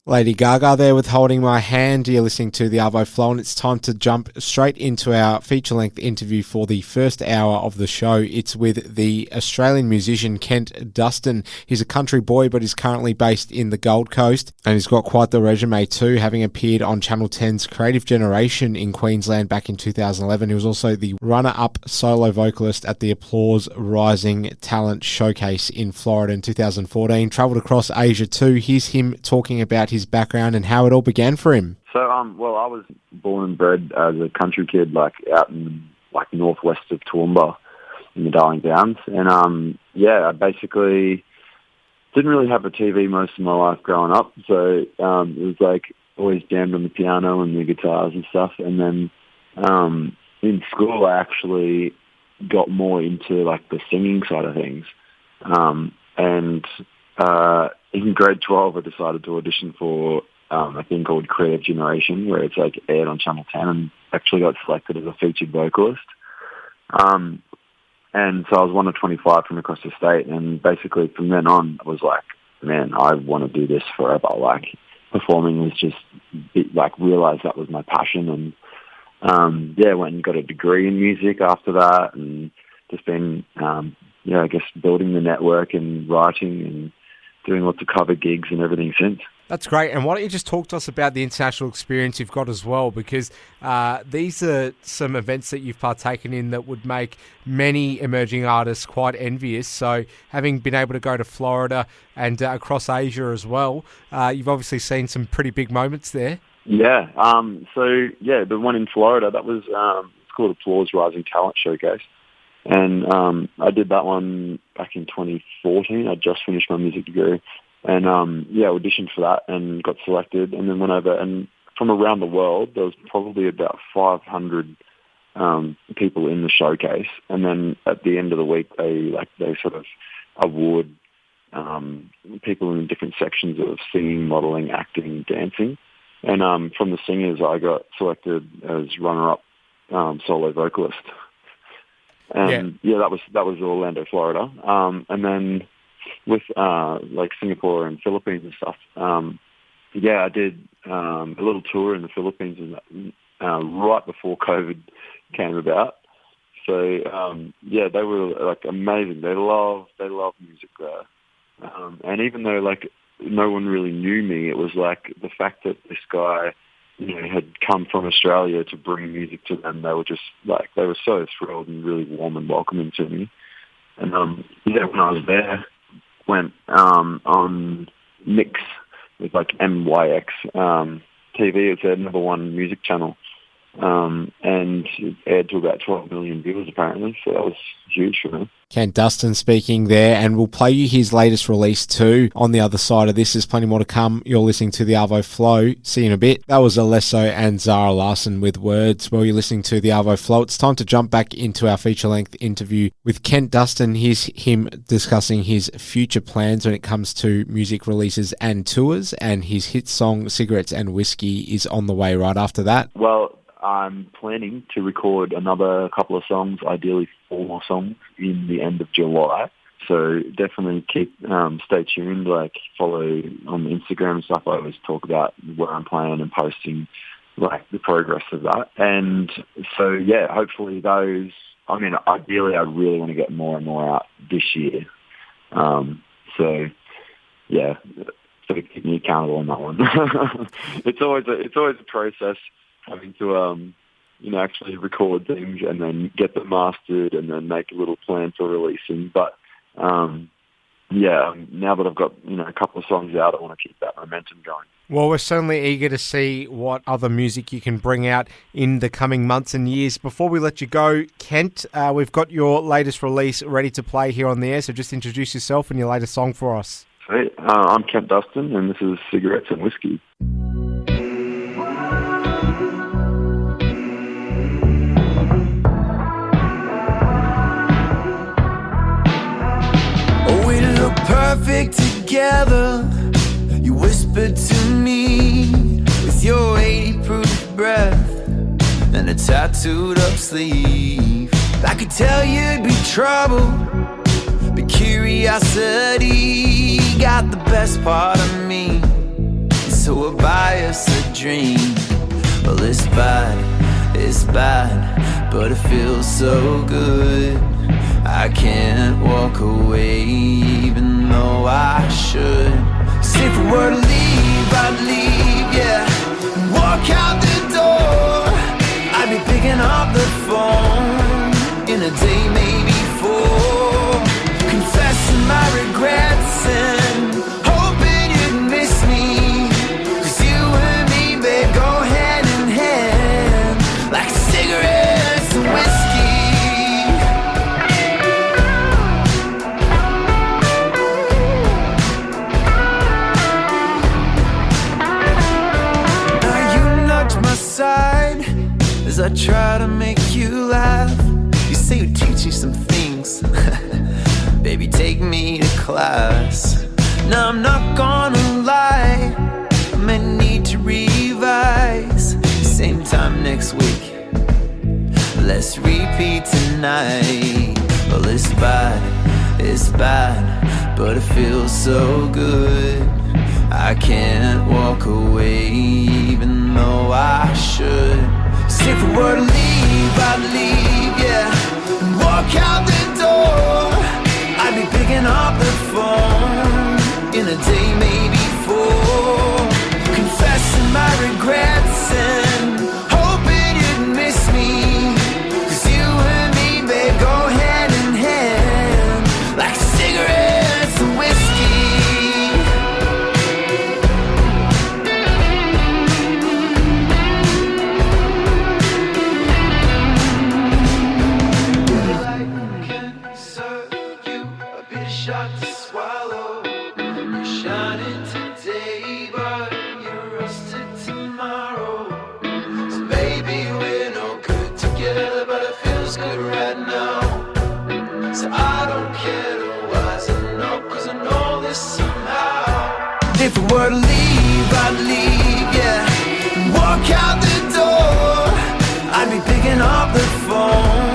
Lady Gaga there with Holding My Hand. You're listening to the Arvo Flow, and it's time to jump straight into our feature-length interview for the first hour of the show. It's with the Australian musician Kent Dustin. He's a country boy, but he's currently based in the Gold Coast, and he's got quite the resume too, having appeared on Channel 10's Creative Generation in Queensland back in 2011. He was also the runner-up solo vocalist at the Applause Rising Talent Showcase in Florida in 2014. Travelled across Asia too. Here's him talking about his background and how it all began for him. So, well, I was born and bred as a country kid, out in northwest of Toowoomba in the Darling Downs, and I basically didn't really have a TV most of my life growing up. So it was always jammed on the piano and the guitars and stuff. And then in school, I actually got more into the singing side of things, and in grade 12, I decided to audition for a thing called Creative Generation, where it's aired on Channel 10, and actually got selected as a featured vocalist. And so I was one of 25 from across the state, and basically from then on, I was man, I want to do this forever. Performing was just, realized that was my passion, and went and got a degree in music after that, and just been, building the network and writing and doing lots of cover gigs and everything since. That's great. And why don't you just talk to us about the international experience you've got as well, because these are some events that you've partaken in that would make many emerging artists quite envious. So having been able to go to Florida and across Asia as well, you've obviously seen some pretty big moments there. Yeah. The one in Florida, that was it's called Applause Rising Talent Showcase. And I did that one back in 2014. I just finished my music degree. And, auditioned for that and got selected, and then went over. And from around the world, there was probably about 500 people in the showcase. And then at the end of the week, they sort of award people in different sections of singing, modelling, acting, dancing. And from the singers, I got selected as runner-up solo vocalist. And that was Orlando, Florida. And then with Singapore and Philippines and stuff, I did a little tour in the Philippines right before COVID came about. So they were amazing. They love music there, and even though no one really knew me, it was the fact that this guy had come from Australia to bring music to them. They were just they were so thrilled and really warm and welcoming to me. And when I was there, went on Mix with MYX TV. It's their number one music channel, and it aired to about 12 million viewers apparently. So that was huge for me. Kent Dustin speaking there, and we'll play you his latest release too. On the other side of this, there's plenty more to come. You're listening to the Arvo Flow. See you in a bit. That was Alesso and Zara Larson with Words. Well, you're listening to the Arvo Flow. It's time to jump back into our feature-length interview with Kent Dustin. Here's him discussing his future plans when it comes to music releases and tours, and his hit song Cigarettes and Whisky is on the way right after that. Well, I'm planning to record another couple of songs, ideally 4 more songs, in the end of July. So definitely stay tuned, follow on Instagram and stuff. I always talk about where I'm playing and posting the progress of that. And so, hopefully those, ideally I really want to get more and more out this year. So keep me accountable on that one. It's always a process, having to, actually record things and then get them mastered and then make a little plan for releasing. But, now that I've got, a couple of songs out, I want to keep that momentum going. Well, we're certainly eager to see what other music you can bring out in the coming months and years. Before we let you go, Kent, we've got your latest release ready to play here on the air, so just introduce yourself and your latest song for us. Hey, I'm Kent Dustin, and this is Cigarettes and Whisky. Perfect together, you whispered to me with your 80 proof breath and a tattooed up sleeve. I could tell you'd be trouble, but curiosity got the best part of me. so we'll buy us a dream. Well, it's bad, but it feels so good. I can't walk away even though I should. So if we were to leave, I'd leave, yeah, and walk out the door. I'd be picking up the phone in a day, maybe 4, confessing my regrets and hoping you'd miss me. 'Cause you and me, babe, go hand in hand like cigarettes and whiskey. Now you nudge my side as I try to make you laugh. You say you teach you some things. Baby, take me to class. Now I'm not gonna lie, I may need to revise. Same time next week, let's repeat tonight. Well, it's bad, but it feels so good. I can't walk away even though I should. So if we were to leave, I'd leave, yeah, and walk out the door. I'd be picking up the phone in a day, maybe 4, confessing my regrets and hoping you'd miss me. 'Cause you and me, babe, go hand in hand like cigarettes and whiskey. Shot to swallow. You're shining today, but you're rusted tomorrow. So maybe we're no good together, but it feels good right now. So I don't care to wisen up, 'cause I know this somehow. If we were to leave, I'd leave, yeah, and walk out the door. I'd be picking up the phone